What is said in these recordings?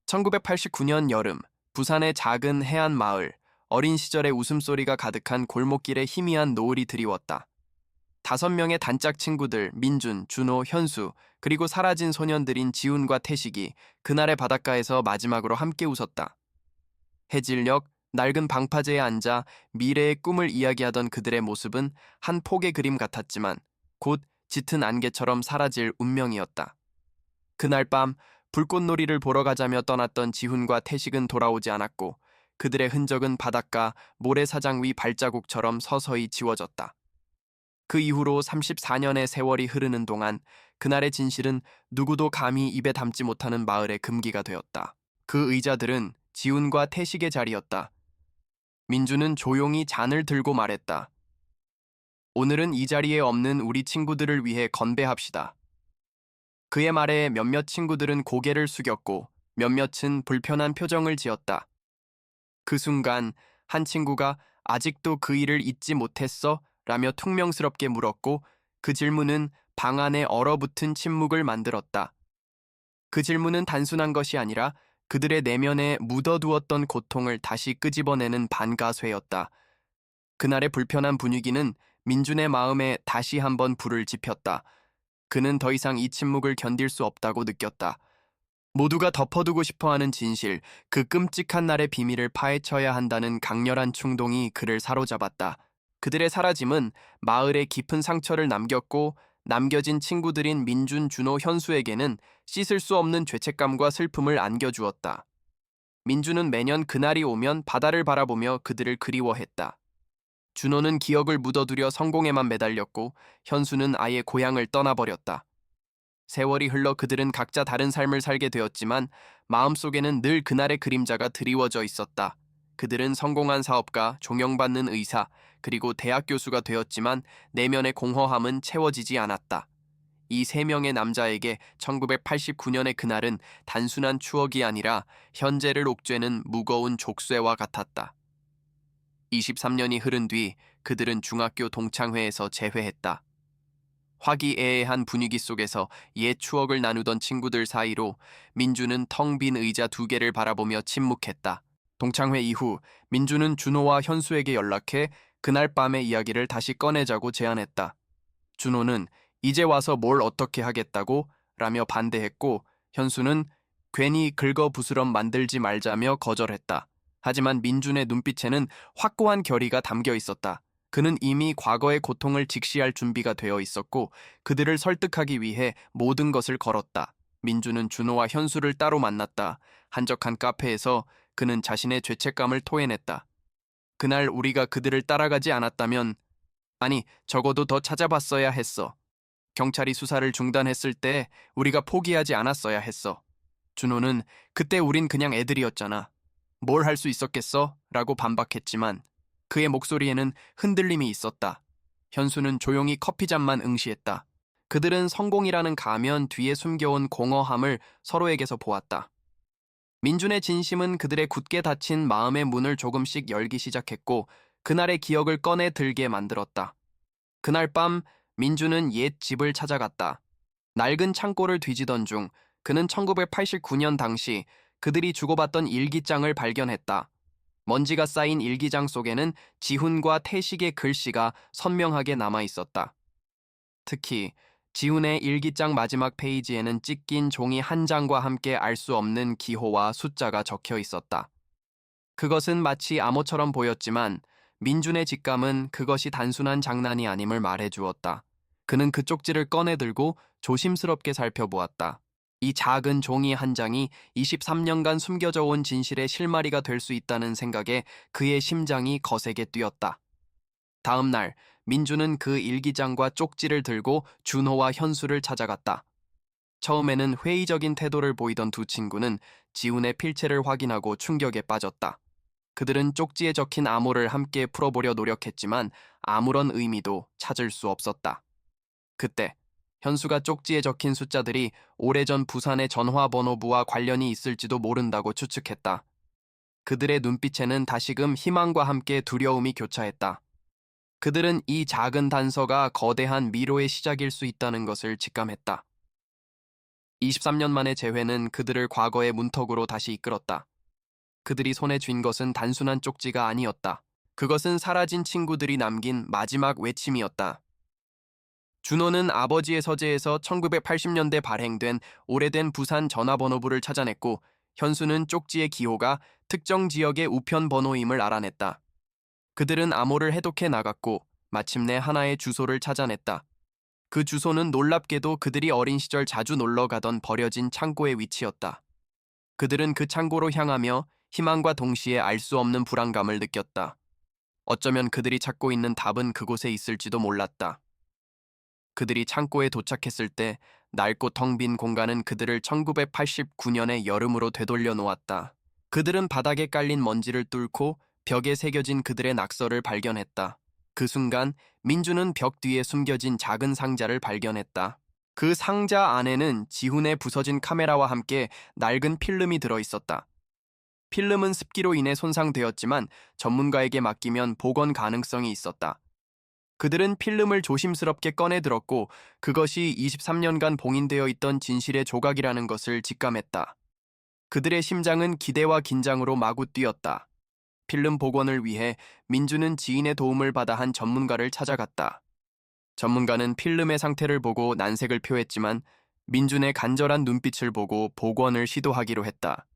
1989년 여름, 부산의 작은 해안 마을, 어린 시절의 웃음소리가 가득한 골목길에 희미한 노을이 드리웠다. 5명의 단짝 친구들, 민준, 준호, 현수, 그리고 사라진 소년들인 지훈과 태식이 그날의 바닷가에서 마지막으로 함께 웃었다. 해질녘, 낡은 방파제에 앉아 미래의 꿈을 이야기하던 그들의 모습은 한 폭의 그림 같았지만 곧 짙은 안개처럼 사라질 운명이었다. 그날 밤 불꽃놀이를 보러 가자며 떠났던 지훈과 태식은 돌아오지 않았고 그들의 흔적은 바닷가 모래사장 위 발자국처럼 서서히 지워졌다. 그 이후로 34년의 세월이 흐르는 동안 그날의 진실은 누구도 감히 입에 담지 못하는 마을의 금기가 되었다. 그 의자들은 지훈과 태식의 자리였다. 민주는 조용히 잔을 들고 말했다. 오늘은 이 자리에 없는 우리 친구들을 위해 건배합시다. 그의 말에 몇몇 친구들은 고개를 숙였고 몇몇은 불편한 표정을 지었다. 그 순간 한 친구가 아직도 그 일을 잊지 못했어? 라며 퉁명스럽게 물었고 그 질문은 방 안에 얼어붙은 침묵을 만들었다. 그 질문은 단순한 것이 아니라 그들의 내면에 묻어두었던 고통을 다시 끄집어내는 반가쇠였다. 그날의 불편한 분위기는 민준의 마음에 다시 한번 불을 지폈다. 그는 더 이상 이 침묵을 견딜 수 없다고 느꼈다. 모두가 덮어두고 싶어하는 진실, 그 끔찍한 날의 비밀을 파헤쳐야 한다는 강렬한 충동이 그를 사로잡았다. 그들의 사라짐은 마을에 깊은 상처를 남겼고 남겨진 친구들인 민준, 준호, 현수에게는 씻을 수 없는 죄책감과 슬픔을 안겨주었다. 민준은 매년 그날이 오면 바다를 바라보며 그들을 그리워했다. 준호는 기억을 묻어두려 성공에만 매달렸고 현수는 아예 고향을 떠나버렸다. 세월이 흘러 그들은 각자 다른 삶을 살게 되었지만 마음속에는 늘 그날의 그림자가 드리워져 있었다. 그들은 성공한 사업가, 존경받는 의사, 그리고 대학 교수가 되었지만 내면의 공허함은 채워지지 않았다. 이 3명의 남자에게 1989년의 그날은 단순한 추억이 아니라 현재를 옥죄는 무거운 족쇄와 같았다. 23년이 흐른 뒤 그들은 중학교 동창회에서 재회했다. 화기애애한 분위기 속에서 옛 추억을 나누던 친구들 사이로 민주는 텅 빈 의자 2개를 바라보며 침묵했다. 동창회 이후 민주는 준호와 현수에게 연락해 그날 밤의 이야기를 다시 꺼내자고 제안했다. 준호는 이제 와서 뭘 어떻게 하겠다고? 라며 반대했고 현수는 괜히 긁어부스럼 만들지 말자며 거절했다. 하지만 민준의 눈빛에는 확고한 결의가 담겨 있었다. 그는 이미 과거의 고통을 직시할 준비가 되어 있었고 그들을 설득하기 위해 모든 것을 걸었다. 민준은 준호와 현수를 따로 만났다. 한적한 카페에서 그는 자신의 죄책감을 토해냈다. 그날 우리가 그들을 따라가지 않았다면, 아니, 적어도 더 찾아봤어야 했어. 경찰이 수사를 중단했을 때 우리가 포기하지 않았어야 했어. 준호는 그때 우린 그냥 애들이었잖아. 뭘 할 수 있었겠어? 라고 반박했지만 그의 목소리에는 흔들림이 있었다. 현수는 조용히 커피잔만 응시했다. 그들은 성공이라는 가면 뒤에 숨겨온 공허함을 서로에게서 보았다. 민준의 진심은 그들의 굳게 닫힌 마음의 문을 조금씩 열기 시작했고 그날의 기억을 꺼내 들게 만들었다. 그날 밤 민준은 옛 집을 찾아갔다. 낡은 창고를 뒤지던 중 그는 1989년 당시 그들이 주고받던 일기장을 발견했다. 먼지가 쌓인 일기장 속에는 지훈과 태식의 글씨가 선명하게 남아 있었다. 특히 지훈의 일기장 마지막 페이지에는 찢긴 종이 한 장과 함께 알 수 없는 기호와 숫자가 적혀 있었다. 그것은 마치 암호처럼 보였지만 민준의 직감은 그것이 단순한 장난이 아님을 말해주었다. 그는 그 쪽지를 꺼내들고 조심스럽게 살펴보았다. 이 작은 종이 한 장이 23년간 숨겨져 온 진실의 실마리가 될 수 있다는 생각에 그의 심장이 거세게 뛰었다. 다음 날 민주는 그 일기장과 쪽지를 들고 준호와 현수를 찾아갔다. 처음에는 회의적인 태도를 보이던 두 친구는 지훈의 필체를 확인하고 충격에 빠졌다. 그들은 쪽지에 적힌 암호를 함께 풀어보려 노력했지만 아무런 의미도 찾을 수 없었다. 그때 현수가 쪽지에 적힌 숫자들이 오래전 부산의 전화번호부와 관련이 있을지도 모른다고 추측했다. 그들의 눈빛에는 다시금 희망과 함께 두려움이 교차했다. 그들은 이 작은 단서가 거대한 미로의 시작일 수 있다는 것을 직감했다. 23년 만의 재회는 그들을 과거의 문턱으로 다시 이끌었다. 그들이 손에 쥔 것은 단순한 쪽지가 아니었다. 그것은 사라진 친구들이 남긴 마지막 외침이었다. 준호는 아버지의 서재에서 1980년대 발행된 오래된 부산 전화번호부를 찾아냈고, 현수는 쪽지의 기호가 특정 지역의 우편 번호임을 알아냈다. 그들은 암호를 해독해 나갔고 마침내 하나의 주소를 찾아냈다. 그 주소는 놀랍게도 그들이 어린 시절 자주 놀러 가던 버려진 창고의 위치였다. 그들은 그 창고로 향하며 희망과 동시에 알 수 없는 불안감을 느꼈다. 어쩌면 그들이 찾고 있는 답은 그곳에 있을지도 몰랐다. 그들이 창고에 도착했을 때 낡고 텅 빈 공간은 그들을 1989년의 여름으로 되돌려 놓았다. 그들은 바닥에 깔린 먼지를 뚫고 벽에 새겨진 그들의 낙서를 발견했다. 그 순간 민주는 벽 뒤에 숨겨진 작은 상자를 발견했다. 그 상자 안에는 지훈의 부서진 카메라와 함께 낡은 필름이 들어있었다. 필름은 습기로 인해 손상되었지만 전문가에게 맡기면 복원 가능성이 있었다. 그들은 필름을 조심스럽게 꺼내 들었고 그것이 23년간 봉인되어 있던 진실의 조각이라는 것을 직감했다. 그들의 심장은 기대와 긴장으로 마구 뛰었다. 필름 복원을 위해 민주는 지인의 도움을 받아 한 전문가를 찾아갔다. 전문가는 필름의 상태를 보고 난색을 표했지만 민준의 간절한 눈빛을 보고 복원을 시도하기로 했다.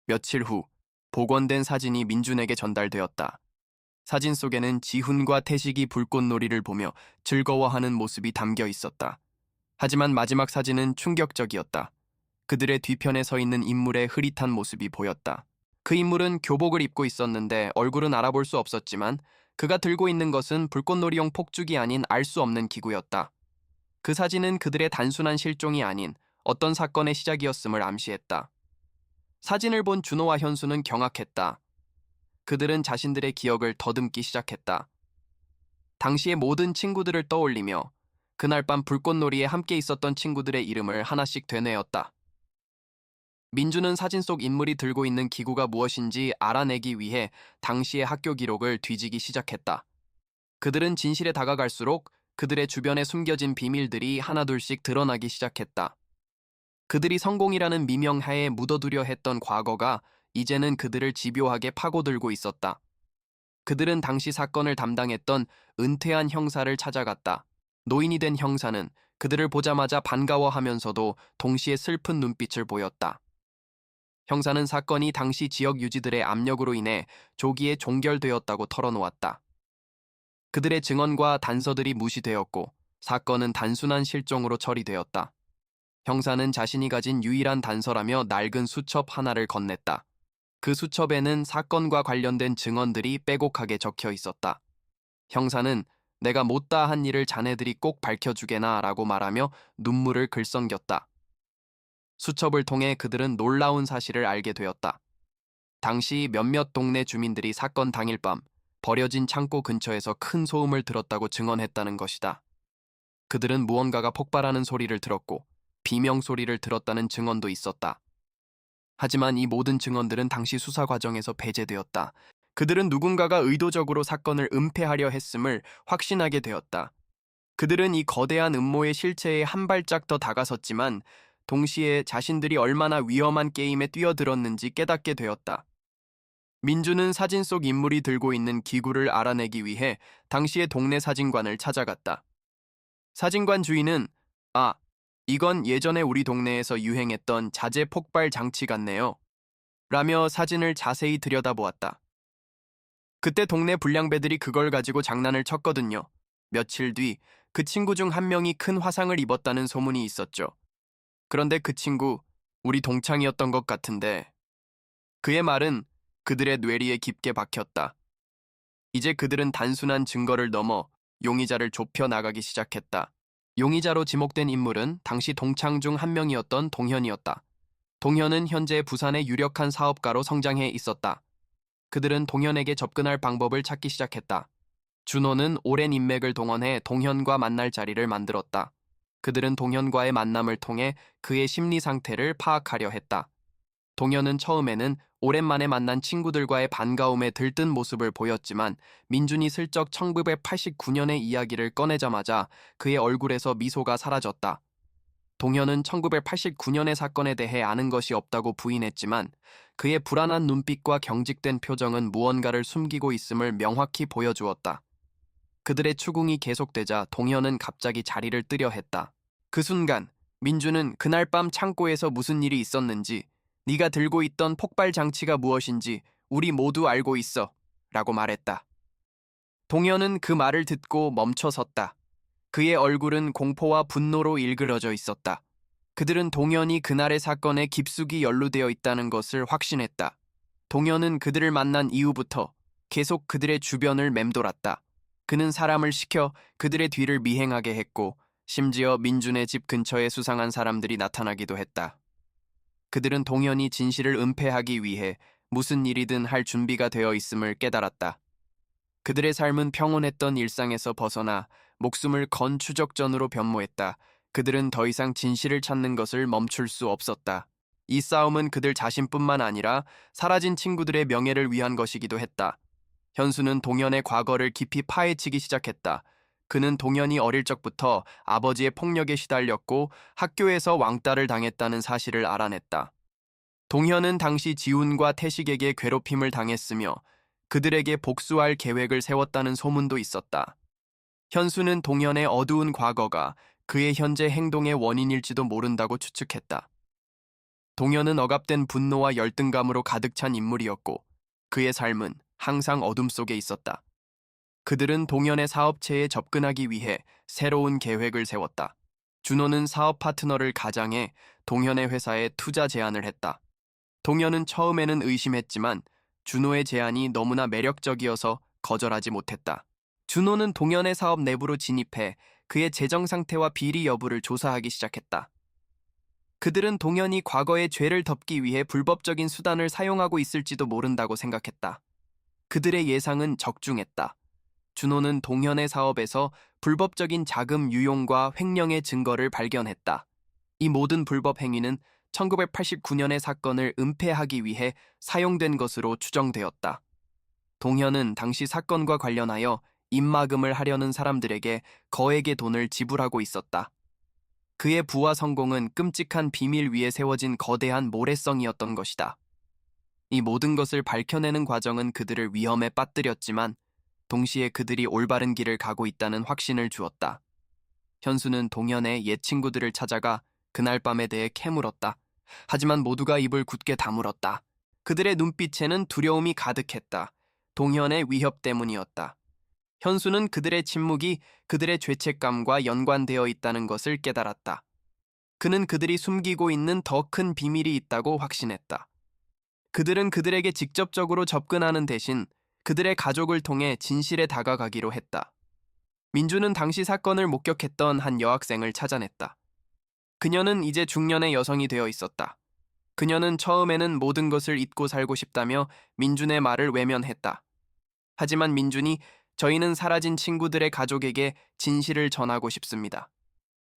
며칠 후 복원된 사진이 민준에게 전달되었다. 사진 속에는 지훈과 태식이 불꽃놀이를 보며 즐거워하는 모습이 담겨 있었다. 하지만 마지막 사진은 충격적이었다. 그들의 뒤편에 서 있는 인물의 흐릿한 모습이 보였다. 그 인물은 교복을 입고 있었는데 얼굴은 알아볼 수 없었지만 그가 들고 있는 것은 불꽃놀이용 폭죽이 아닌 알 수 없는 기구였다. 그 사진은 그들의 단순한 실종이 아닌 어떤 사건의 시작이었음을 암시했다. 사진을 본 준호와 현수는 경악했다. 그들은 자신들의 기억을 더듬기 시작했다. 당시의 모든 친구들을 떠올리며 그날 밤 불꽃놀이에 함께 있었던 친구들의 이름을 하나씩 되뇌었다. 민주는 사진 속 인물이 들고 있는 기구가 무엇인지 알아내기 위해 당시의 학교 기록을 뒤지기 시작했다. 그들은 진실에 다가갈수록 그들의 주변에 숨겨진 비밀들이 하나둘씩 드러나기 시작했다. 그들이 성공이라는 미명하에 묻어두려 했던 과거가 이제는 그들을 집요하게 파고들고 있었다. 그들은 당시 사건을 담당했던 은퇴한 형사를 찾아갔다. 노인이 된 형사는 그들을 보자마자 반가워하면서도 동시에 슬픈 눈빛을 보였다. 형사는 사건이 당시 지역 유지들의 압력으로 인해 조기에 종결되었다고 털어놓았다. 그들의 증언과 단서들이 무시되었고 사건은 단순한 실종으로 처리되었다. 형사는 자신이 가진 유일한 단서라며 낡은 수첩 하나를 건넸다. 그 수첩에는 사건과 관련된 증언들이 빼곡하게 적혀 있었다. 형사는 내가 못다한 일을 자네들이 꼭 밝혀주게나 라고 말하며 눈물을 글썽겼다. 수첩을 통해 그들은 놀라운 사실을 알게 되었다. 당시 몇몇 동네 주민들이 사건 당일 밤 버려진 창고 근처에서 큰 소음을 들었다고 증언했다는 것이다. 그들은 무언가가 폭발하는 소리를 들었고 비명 소리를 들었다는 증언도 있었다. 하지만 이 모든 증언들은 당시 수사 과정에서 배제되었다. 그들은 누군가가 의도적으로 사건을 은폐하려 했음을 확신하게 되었다. 그들은 이 거대한 음모의 실체에 한 발짝 더 다가섰지만 동시에 자신들이 얼마나 위험한 게임에 뛰어들었는지 깨닫게 되었다. 민주는 사진 속 인물이 들고 있는 기구를 알아내기 위해 당시의 동네 사진관을 찾아갔다. 사진관 주인은 이건 예전에 우리 동네에서 유행했던 자재 폭발 장치 같네요. 라며 사진을 자세히 들여다보았다. 그때 동네 불량배들이 그걸 가지고 장난을 쳤거든요. 며칠 뒤 그 친구 중 한 명이 큰 화상을 입었다는 소문이 있었죠. 그런데 그 친구, 우리 동창이었던 것 같은데. 그의 말은 그들의 뇌리에 깊게 박혔다. 이제 그들은 단순한 증거를 넘어 용의자를 좁혀 나가기 시작했다. 용의자로 지목된 인물은 당시 동창 중 한 명이었던 동현이었다. 동현은 현재 부산의 유력한 사업가로 성장해 있었다. 그들은 동현에게 접근할 방법을 찾기 시작했다. 준호는 오랜 인맥을 동원해 동현과 만날 자리를 만들었다. 그들은 동현과의 만남을 통해 그의 심리 상태를 파악하려 했다. 동현은 처음에는 오랜만에 만난 친구들과의 반가움에 들뜬 모습을 보였지만 민준이 슬쩍 1989년의 이야기를 꺼내자마자 그의 얼굴에서 미소가 사라졌다. 동현은 1989년의 사건에 대해 아는 것이 없다고 부인했지만 그의 불안한 눈빛과 경직된 표정은 무언가를 숨기고 있음을 명확히 보여주었다. 그들의 추궁이 계속되자 동현은 갑자기 자리를 뜨려 했다. 그 순간 민주는 그날 밤 창고에서 무슨 일이 있었는지, 네가 들고 있던 폭발 장치가 무엇인지 우리 모두 알고 있어 라고 말했다. 동현은 그 말을 듣고 멈춰 섰다. 그의 얼굴은 공포와 분노로 일그러져 있었다. 그들은 동현이 그날의 사건에 깊숙이 연루되어 있다는 것을 확신했다. 동현은 그들을 만난 이후부터 계속 그들의 주변을 맴돌았다. 그는 사람을 시켜 그들의 뒤를 미행하게 했고 심지어 민준의 집 근처에 수상한 사람들이 나타나기도 했다. 그들은 동현이 진실을 은폐하기 위해 무슨 일이든 할 준비가 되어 있음을 깨달았다. 그들의 삶은 평온했던 일상에서 벗어나 목숨을 건 추적전으로 변모했다. 그들은 더 이상 진실을 찾는 것을 멈출 수 없었다. 이 싸움은 그들 자신뿐만 아니라 사라진 친구들의 명예를 위한 것이기도 했다. 현수는 동현의 과거를 깊이 파헤치기 시작했다. 그는 동현이 어릴 적부터 아버지의 폭력에 시달렸고 학교에서 왕따를 당했다는 사실을 알아냈다. 동현은 당시 지훈과 태식에게 괴롭힘을 당했으며 그들에게 복수할 계획을 세웠다는 소문도 있었다. 현수는 동현의 어두운 과거가 그의 현재 행동의 원인일지도 모른다고 추측했다. 동현은 억압된 분노와 열등감으로 가득 찬 인물이었고 그의 삶은 항상 어둠 속에 있었다. 그들은 동현의 사업체에 접근하기 위해 새로운 계획을 세웠다. 준호는 사업 파트너를 가장해 동현의 회사에 투자 제안을 했다. 동현은 처음에는 의심했지만 준호의 제안이 너무나 매력적이어서 거절하지 못했다. 준호는 동현의 사업 내부로 진입해 그의 재정 상태와 비리 여부를 조사하기 시작했다. 그들은 동현이 과거의 죄를 덮기 위해 불법적인 수단을 사용하고 있을지도 모른다고 생각했다. 그들의 예상은 적중했다. 준호는 동현의 사업에서 불법적인 자금 유용과 횡령의 증거를 발견했다. 이 모든 불법 행위는 1989년의 사건을 은폐하기 위해 사용된 것으로 추정되었다. 동현은 당시 사건과 관련하여 입막음을 하려는 사람들에게 거액의 돈을 지불하고 있었다. 그의 부와 성공은 끔찍한 비밀 위에 세워진 거대한 모래성이었던 것이다. 이 모든 것을 밝혀내는 과정은 그들을 위험에 빠뜨렸지만 동시에 그들이 올바른 길을 가고 있다는 확신을 주었다. 현수는 동현의 옛 친구들을 찾아가 그날 밤에 대해 캐물었다. 하지만 모두가 입을 굳게 다물었다. 그들의 눈빛에는 두려움이 가득했다. 동현의 위협 때문이었다. 현수는 그들의 침묵이 그들의 죄책감과 연관되어 있다는 것을 깨달았다. 그는 그들이 숨기고 있는 더 큰 비밀이 있다고 확신했다. 그들은 그들에게 직접적으로 접근하는 대신 그들의 가족을 통해 진실에 다가가기로 했다. 민주는 당시 사건을 목격했던 한 여학생을 찾아냈다. 그녀는 이제 중년의 여성이 되어 있었다. 그녀는 처음에는 모든 것을 잊고 살고 싶다며 민준의 말을 외면했다. 하지만 민준이 저희는 사라진 친구들의 가족에게 진실을 전하고 싶습니다.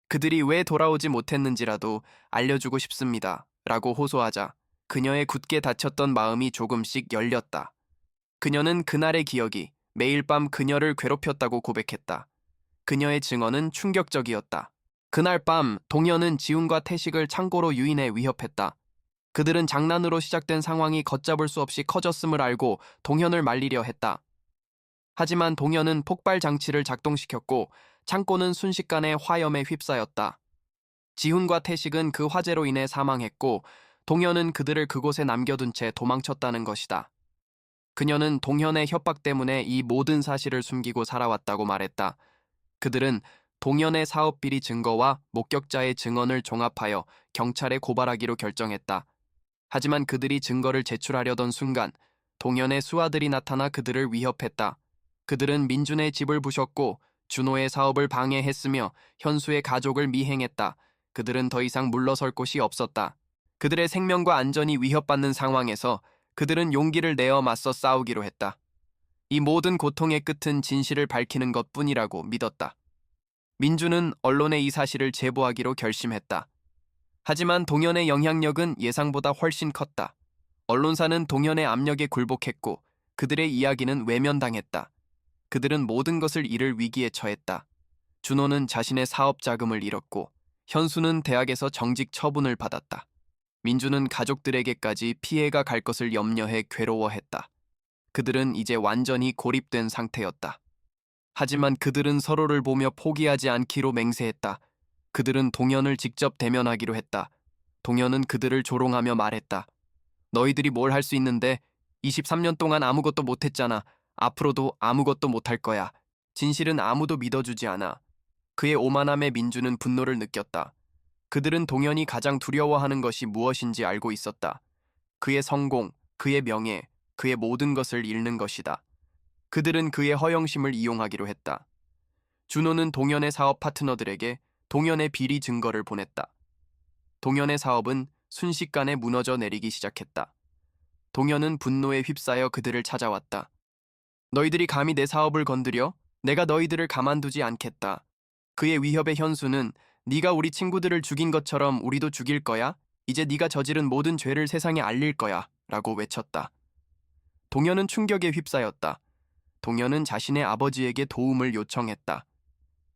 그들이 왜 돌아오지 못했는지라도 알려주고 싶습니다. 라고 호소하자 그녀의 굳게 닫혔던 마음이 조금씩 열렸다. 그녀는 그날의 기억이 매일 밤 그녀를 괴롭혔다고 고백했다. 그녀의 증언은 충격적이었다. 그날 밤 동현은 지훈과 태식을 창고로 유인해 위협했다. 그들은 장난으로 시작된 상황이 걷잡을 수 없이 커졌음을 알고 동현을 말리려 했다. 하지만 동현은 폭발 장치를 작동시켰고 창고는 순식간에 화염에 휩싸였다. 지훈과 태식은 그 화재로 인해 사망했고 동현은 그들을 그곳에 남겨둔 채 도망쳤다는 것이다. 그녀는 동현의 협박 때문에 이 모든 사실을 숨기고 살아왔다고 말했다. 그들은 동현의 사업 비리 증거와 목격자의 증언을 종합하여 경찰에 고발하기로 결정했다. 하지만 그들이 증거를 제출하려던 순간 동현의 수하들이 나타나 그들을 위협했다. 그들은 민준의 집을 부셨고 준호의 사업을 방해했으며 현수의 가족을 미행했다. 그들은 더 이상 물러설 곳이 없었다. 그들의 생명과 안전이 위협받는 상황에서 그들은 용기를 내어 맞서 싸우기로 했다. 이 모든 고통의 끝은 진실을 밝히는 것뿐이라고 믿었다. 민주는 언론에 이 사실을 제보하기로 결심했다. 하지만 동현의 영향력은 예상보다 훨씬 컸다. 언론사는 동현의 압력에 굴복했고 그들의 이야기는 외면당했다. 그들은 모든 것을 잃을 위기에 처했다. 준호는 자신의 사업 자금을 잃었고 현수는 대학에서 정직 처분을 받았다. 민주는 가족들에게까지 피해가 갈 것을 염려해 괴로워했다. 그들은 이제 완전히 고립된 상태였다. 하지만 그들은 서로를 보며 포기하지 않기로 맹세했다. 그들은 동현을 직접 대면하기로 했다. 동현은 그들을 조롱하며 말했다. 너희들이 뭘 할 수 있는데 23년 동안 아무것도 못했잖아. 앞으로도 아무것도 못할 거야. 진실은 아무도 믿어주지 않아. 그의 오만함에 민주는 분노를 느꼈다. 그들은 동현이 가장 두려워하는 것이 무엇인지 알고 있었다. 그의 성공, 그의 명예, 그의 모든 것을 잃는 것이다. 그들은 그의 허영심을 이용하기로 했다. 준호는 동현의 사업 파트너들에게 동현의 비리 증거를 보냈다. 동현의 사업은 순식간에 무너져 내리기 시작했다. 동현은 분노에 휩싸여 그들을 찾아왔다. 너희들이 감히 내 사업을 건드려? 내가 너희들을 가만두지 않겠다. 그의 위협의 현수는 네가 우리 친구들을 죽인 것처럼 우리도 죽일 거야? 이제 네가 저지른 모든 죄를 세상에 알릴 거야. 라고 외쳤다. 동현은 충격에 휩싸였다. 동현은 자신의 아버지에게 도움을 요청했다.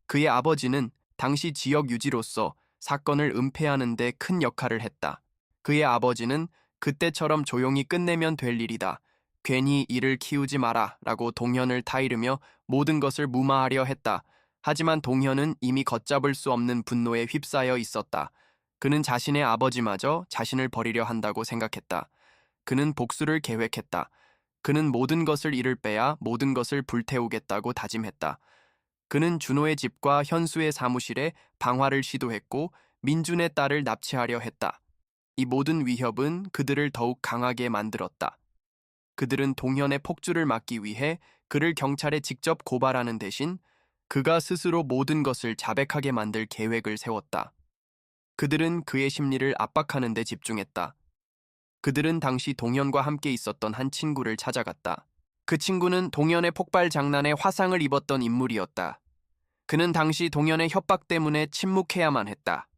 그의 아버지는 당시 지역 유지로서 사건을 은폐하는 데 큰 역할을 했다. 그의 아버지는 그때처럼 조용히 끝내면 될 일이다. 괜히 일을 키우지 마라 라고 동현을 타이르며 모든 것을 무마하려 했다. 하지만 동현은 이미 걷잡을 수 없는 분노에 휩싸여 있었다. 그는 자신의 아버지마저 자신을 버리려 한다고 생각했다. 그는 복수를 계획했다. 그는 모든 것을 잃을 빼야 모든 것을 불태우겠다고 다짐했다. 그는 준호의 집과 현수의 사무실에 방화를 시도했고 민준의 딸을 납치하려 했다. 이 모든 위협은 그들을 더욱 강하게 만들었다. 그들은 동현의 폭주를 막기 위해 그를 경찰에 직접 고발하는 대신 그가 스스로 모든 것을 자백하게 만들 계획을 세웠다. 그들은 그의 심리를 압박하는 데 집중했다. 그들은 당시 동현과 함께 있었던 한 친구를 찾아갔다. 그 친구는 동현의 폭발 장난에 화상을 입었던 인물이었다. 그는 당시 동현의 협박 때문에 침묵해야만 했다.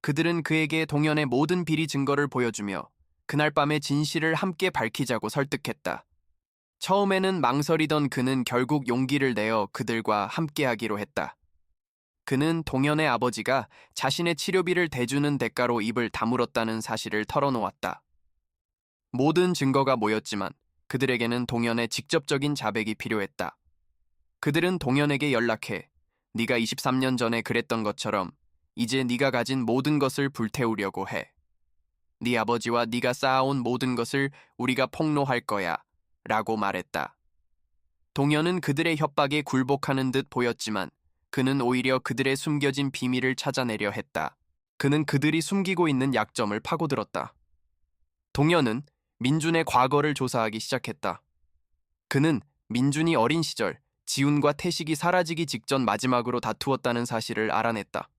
그들은 그에게 동현의 모든 비리 증거를 보여주며 그날 밤의 진실을 함께 밝히자고 설득했다. 처음에는 망설이던 그는 결국 용기를 내어 그들과 함께하기로 했다. 그는 동현의 아버지가 자신의 치료비를 대주는 대가로 입을 다물었다는 사실을 털어놓았다. 모든 증거가 모였지만 그들에게는 동현의 직접적인 자백이 필요했다. 그들은 동현에게 연락해 네가 23년 전에 그랬던 것처럼 이제 네가 가진 모든 것을 불태우려고 해. 네 아버지와 네가 쌓아온 모든 것을 우리가 폭로할 거야 라고 말했다. 동현은 그들의 협박에 굴복하는 듯 보였지만 그는 오히려 그들의 숨겨진 비밀을 찾아내려 했다. 그는 그들이 숨기고 있는 약점을 파고들었다. 동현은 민준의 과거를 조사하기 시작했다. 그는 민준이 어린 시절 지훈과 태식이 사라지기 직전 마지막으로 다투었다는 사실을 알아냈다.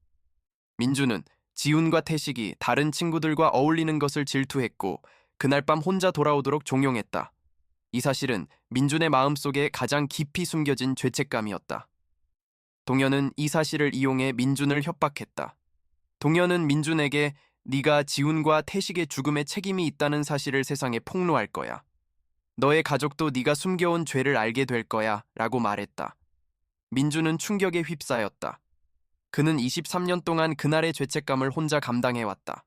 민준은 지훈과 태식이 다른 친구들과 어울리는 것을 질투했고 그날 밤 혼자 돌아오도록 종용했다. 이 사실은 민준의 마음속에 가장 깊이 숨겨진 죄책감이었다. 동현은 이 사실을 이용해 민준을 협박했다. 동현은 민준에게 네가 지훈과 태식의 죽음에 책임이 있다는 사실을 세상에 폭로할 거야. 너의 가족도 네가 숨겨온 죄를 알게 될 거야 라고 말했다. 민준은 충격에 휩싸였다. 그는 23년 동안 그날의 죄책감을 혼자 감당해왔다.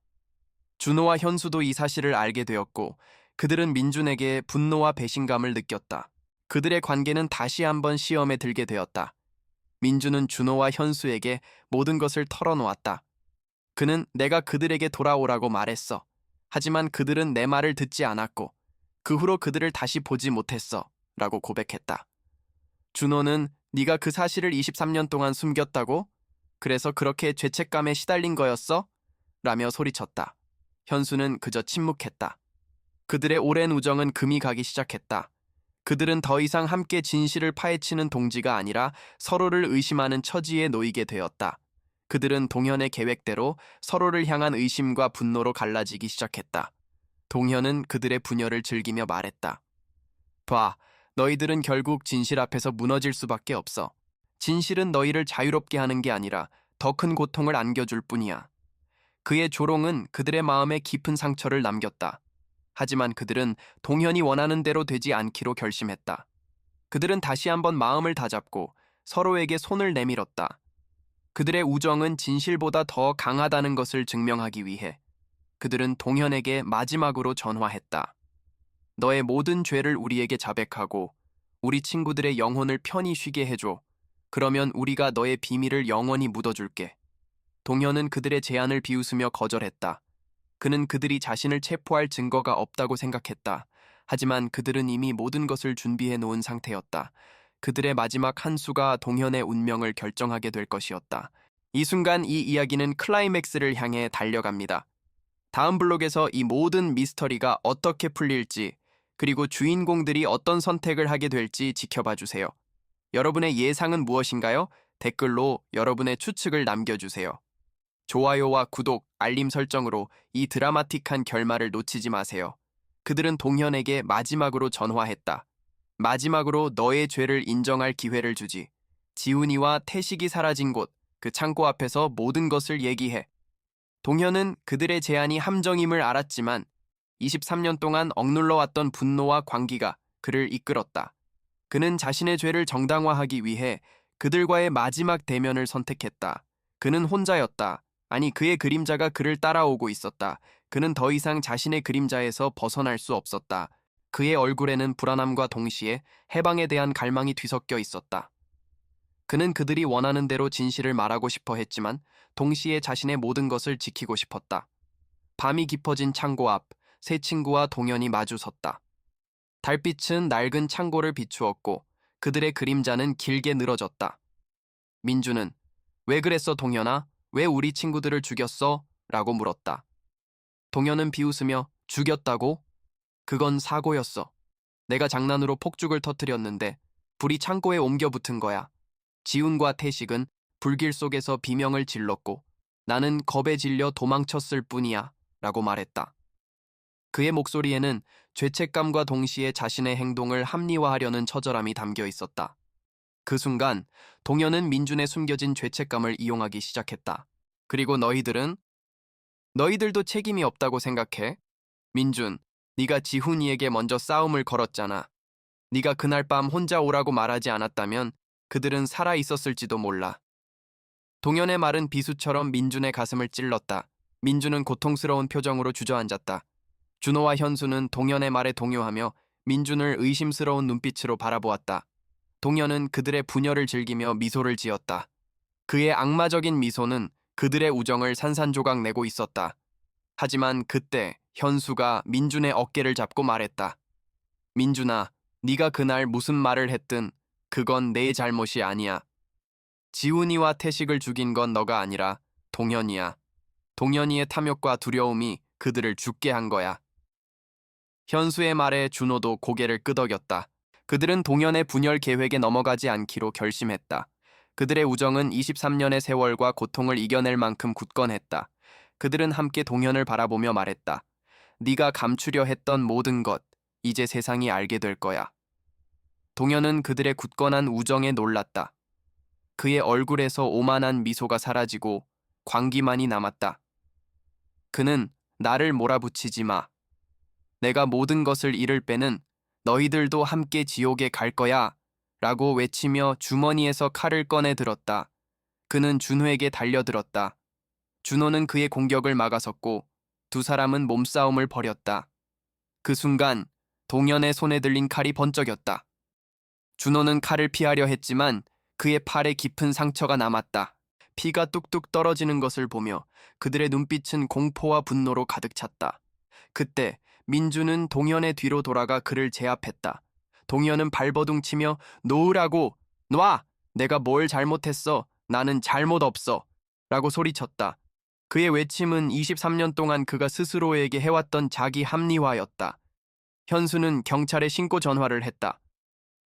준호와 현수도 이 사실을 알게 되었고 그들은 민준에게 분노와 배신감을 느꼈다. 그들의 관계는 다시 한번 시험에 들게 되었다. 민준은 준호와 현수에게 모든 것을 털어놓았다. 그는 내가 그들에게 돌아오라고 말했어. 하지만 그들은 내 말을 듣지 않았고 그 후로 그들을 다시 보지 못했어 라고 고백했다. 준호는 네가 그 사실을 23년 동안 숨겼다고? 그래서 그렇게 죄책감에 시달린 거였어? 라며 소리쳤다. 현수는 그저 침묵했다. 그들의 오랜 우정은 금이 가기 시작했다. 그들은 더 이상 함께 진실을 파헤치는 동지가 아니라 서로를 의심하는 처지에 놓이게 되었다. 그들은 동현의 계획대로 서로를 향한 의심과 분노로 갈라지기 시작했다. 동현은 그들의 분열을 즐기며 말했다. 봐, 너희들은 결국 진실 앞에서 무너질 수밖에 없어. 진실은 너희를 자유롭게 하는 게 아니라 더 큰 고통을 안겨줄 뿐이야. 그의 조롱은 그들의 마음에 깊은 상처를 남겼다. 하지만 그들은 동현이 원하는 대로 되지 않기로 결심했다. 그들은 다시 한번 마음을 다잡고 서로에게 손을 내밀었다. 그들의 우정은 진실보다 더 강하다는 것을 증명하기 위해 그들은 동현에게 마지막으로 전화했다. 너의 모든 죄를 우리에게 자백하고 우리 친구들의 영혼을 편히 쉬게 해줘. 그러면 우리가 너의 비밀을 영원히 묻어줄게. 동현은 그들의 제안을 비웃으며 거절했다. 그는 그들이 자신을 체포할 증거가 없다고 생각했다. 하지만 그들은 이미 모든 것을 준비해 놓은 상태였다. 그들의 마지막 한 수가 동현의 운명을 결정하게 될 것이었다. 이 순간 이 이야기는 클라이맥스를 향해 달려갑니다. 다음 블록에서 이 모든 미스터리가 어떻게 풀릴지, 그리고 주인공들이 어떤 선택을 하게 될지 지켜봐 주세요. 여러분의 예상은 무엇인가요? 댓글로 여러분의 추측을 남겨주세요. 좋아요와 구독, 알림 설정으로 이 드라마틱한 결말을 놓치지 마세요. 그들은 동현에게 마지막으로 전화했다. 마지막으로 너의 죄를 인정할 기회를 주지. 지훈이와 태식이 사라진 곳, 그 창고 앞에서 모든 것을 얘기해. 동현은 그들의 제안이 함정임을 알았지만 23년 동안 억눌러왔던 분노와 광기가 그를 이끌었다. 그는 자신의 죄를 정당화하기 위해 그들과의 마지막 대면을 선택했다. 그는 혼자였다. 아니, 그의 그림자가 그를 따라오고 있었다. 그는 더 이상 자신의 그림자에서 벗어날 수 없었다. 그의 얼굴에는 불안함과 동시에 해방에 대한 갈망이 뒤섞여 있었다. 그는 그들이 원하는 대로 진실을 말하고 싶어 했지만 동시에 자신의 모든 것을 지키고 싶었다. 밤이 깊어진 창고 앞, 세 친구와 동현이 마주 섰다. 달빛은 낡은 창고를 비추었고 그들의 그림자는 길게 늘어졌다. 민주는 왜 그랬어, 동현아? 왜 우리 친구들을 죽였어? 라고 물었다. 동현은 비웃으며 죽였다고? 그건 사고였어. 내가 장난으로 폭죽을 터뜨렸는데 불이 창고에 옮겨 붙은 거야. 지훈과 태식은 불길 속에서 비명을 질렀고 나는 겁에 질려 도망쳤을 뿐이야 라고 말했다. 그의 목소리에는 죄책감과 동시에 자신의 행동을 합리화하려는 처절함이 담겨 있었다. 그 순간 동현은 민준의 숨겨진 죄책감을 이용하기 시작했다. 그리고 너희들도 책임이 없다고 생각해? 민준, 네가 지훈이에게 먼저 싸움을 걸었잖아. 네가 그날 밤 혼자 오라고 말하지 않았다면 그들은 살아 있었을지도 몰라. 동현의 말은 비수처럼 민준의 가슴을 찔렀다. 민준은 고통스러운 표정으로 주저앉았다. 준호와 현수는 동현의 말에 동요하며 민준을 의심스러운 눈빛으로 바라보았다. 동현은 그들의 분열을 즐기며 미소를 지었다. 그의 악마적인 미소는 그들의 우정을 산산조각 내고 있었다. 하지만 그때 현수가 민준의 어깨를 잡고 말했다. 민준아, 네가 그날 무슨 말을 했든 그건 내 잘못이 아니야. 지훈이와 태식을 죽인 건 너가 아니라 동현이야. 동현이의 탐욕과 두려움이 그들을 죽게 한 거야. 현수의 말에 준호도 고개를 끄덕였다. 그들은 동현의 분열 계획에 넘어가지 않기로 결심했다. 그들의 우정은 23년의 세월과 고통을 이겨낼 만큼 굳건했다. 그들은 함께 동현을 바라보며 말했다. 네가 감추려 했던 모든 것, 이제 세상이 알게 될 거야. 동현은 그들의 굳건한 우정에 놀랐다. 그의 얼굴에서 오만한 미소가 사라지고 광기만이 남았다. 그는 나를 몰아붙이지 마. 내가 모든 것을 잃을 빼는 너희들도 함께 지옥에 갈 거야 라고 외치며 주머니에서 칼을 꺼내 들었다. 그는 준호에게 달려들었다. 준호는 그의 공격을 막아섰고 두 사람은 몸싸움을 벌였다. 그 순간 동현의 손에 들린 칼이 번쩍였다. 준호는 칼을 피하려 했지만 그의 팔에 깊은 상처가 남았다. 피가 뚝뚝 떨어지는 것을 보며 그들의 눈빛은 공포와 분노로 가득 찼다. 그때 민주는 동현의 뒤로 돌아가 그를 제압했다. 동현은 발버둥치며 놓으라고! 놔! 내가 뭘 잘못했어? 나는 잘못 없어! 라고 소리쳤다. 그의 외침은 23년 동안 그가 스스로에게 해왔던 자기 합리화였다. 현수는 경찰에 신고 전화를 했다.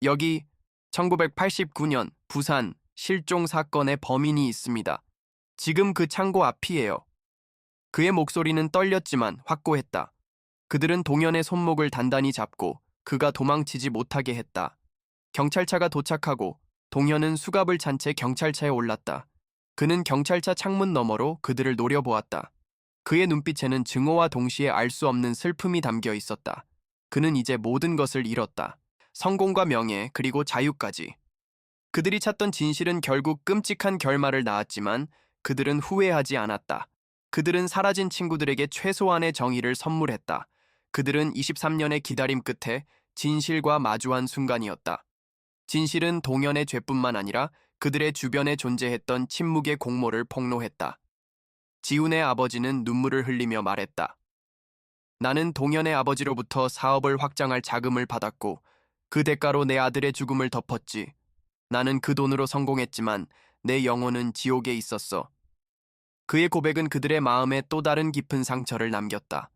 여기 1989년 부산 실종 사건의 범인이 있습니다. 지금 그 창고 앞이에요. 그의 목소리는 떨렸지만 확고했다. 그들은 동현의 손목을 단단히 잡고 그가 도망치지 못하게 했다. 경찰차가 도착하고 동현은 수갑을 찬 채 경찰차에 올랐다. 그는 경찰차 창문 너머로 그들을 노려보았다. 그의 눈빛에는 증오와 동시에 알 수 없는 슬픔이 담겨 있었다. 그는 이제 모든 것을 잃었다. 성공과 명예, 그리고 자유까지. 그들이 찾던 진실은 결국 끔찍한 결말을 낳았지만 그들은 후회하지 않았다. 그들은 사라진 친구들에게 최소한의 정의를 선물했다. 그들은 23년의 기다림 끝에 진실과 마주한 순간이었다. 진실은 동현의 죄뿐만 아니라 그들의 주변에 존재했던 침묵의 공모를 폭로했다. 지훈의 아버지는 눈물을 흘리며 말했다. 나는 동현의 아버지로부터 사업을 확장할 자금을 받았고 그 대가로 내 아들의 죽음을 덮었지. 나는 그 돈으로 성공했지만 내 영혼은 지옥에 있었어. 그의 고백은 그들의 마음에 또 다른 깊은 상처를 남겼다.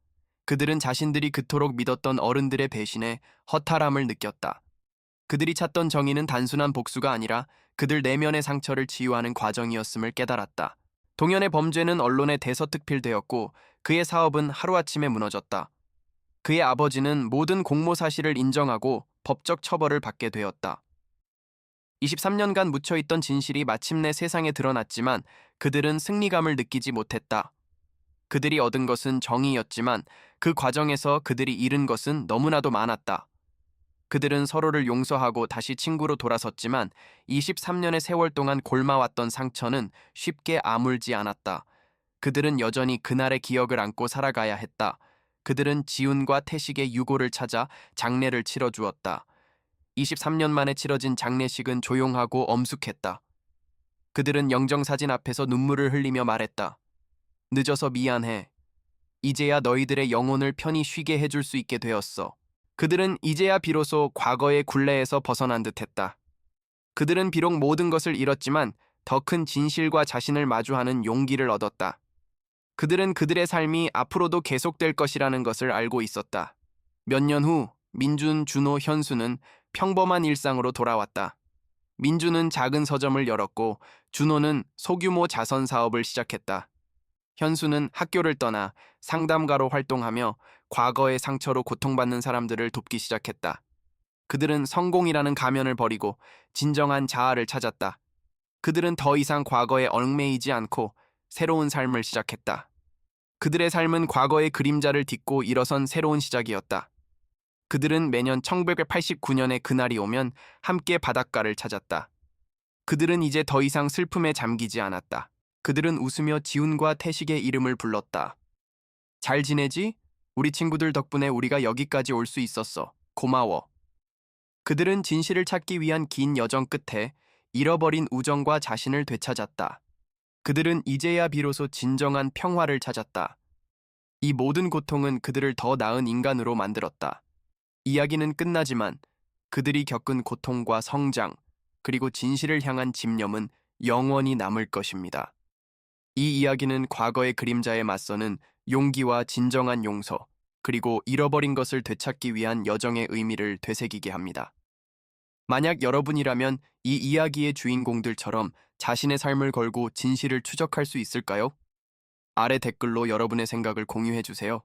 그들은 자신들이 그토록 믿었던 어른들의 배신에 허탈함을 느꼈다. 그들이 찾던 정의는 단순한 복수가 아니라 그들 내면의 상처를 치유하는 과정이었음을 깨달았다. 동현의 범죄는 언론에 대서특필되었고 그의 사업은 하루아침에 무너졌다. 그의 아버지는 모든 공모 사실을 인정하고 법적 처벌을 받게 되었다. 23년간 묻혀있던 진실이 마침내 세상에 드러났지만 그들은 승리감을 느끼지 못했다. 그들이 얻은 것은 정의였지만 그 과정에서 그들이 잃은 것은 너무나도 많았다. 그들은 서로를 용서하고 다시 친구로 돌아섰지만 23년의 세월 동안 골마왔던 상처는 쉽게 아물지 않았다. 그들은 여전히 그날의 기억을 안고 살아가야 했다. 그들은 지훈과 태식의 유고를 찾아 장례를 치러주었다. 23년 만에 치러진 장례식은 조용하고 엄숙했다. 그들은 영정사진 앞에서 눈물을 흘리며 말했다. 늦어서 미안해. 이제야 너희들의 영혼을 편히 쉬게 해줄 수 있게 되었어. 그들은 이제야 비로소 과거의 굴레에서 벗어난 듯했다. 그들은 비록 모든 것을 잃었지만 더 큰 진실과 자신을 마주하는 용기를 얻었다. 그들은 그들의 삶이 앞으로도 계속될 것이라는 것을 알고 있었다. 몇 년 후 민준, 준호, 현수는 평범한 일상으로 돌아왔다. 민준은 작은 서점을 열었고 준호는 소규모 자선 사업을 시작했다. 현수는 학교를 떠나 상담가로 활동하며 과거의 상처로 고통받는 사람들을 돕기 시작했다. 그들은 성공이라는 가면을 버리고 진정한 자아를 찾았다. 그들은 더 이상 과거에 얽매이지 않고 새로운 삶을 시작했다. 그들의 삶은 과거의 그림자를 딛고 일어선 새로운 시작이었다. 그들은 매년 1989년의 그날이 오면 함께 바닷가를 찾았다. 그들은 이제 더 이상 슬픔에 잠기지 않았다. 그들은 웃으며 지훈과 태식의 이름을 불렀다. 잘 지내지? 우리 친구들 덕분에 우리가 여기까지 올 수 있었어. 고마워. 그들은 진실을 찾기 위한 긴 여정 끝에 잃어버린 우정과 자신을 되찾았다. 그들은 이제야 비로소 진정한 평화를 찾았다. 이 모든 고통은 그들을 더 나은 인간으로 만들었다. 이야기는 끝나지만 그들이 겪은 고통과 성장, 그리고 진실을 향한 집념은 영원히 남을 것입니다. 이 이야기는 과거의 그림자에 맞서는 용기와 진정한 용서, 그리고 잃어버린 것을 되찾기 위한 여정의 의미를 되새기게 합니다. 만약 여러분이라면 이 이야기의 주인공들처럼 자신의 삶을 걸고 진실을 추적할 수 있을까요? 아래 댓글로 여러분의 생각을 공유해 주세요.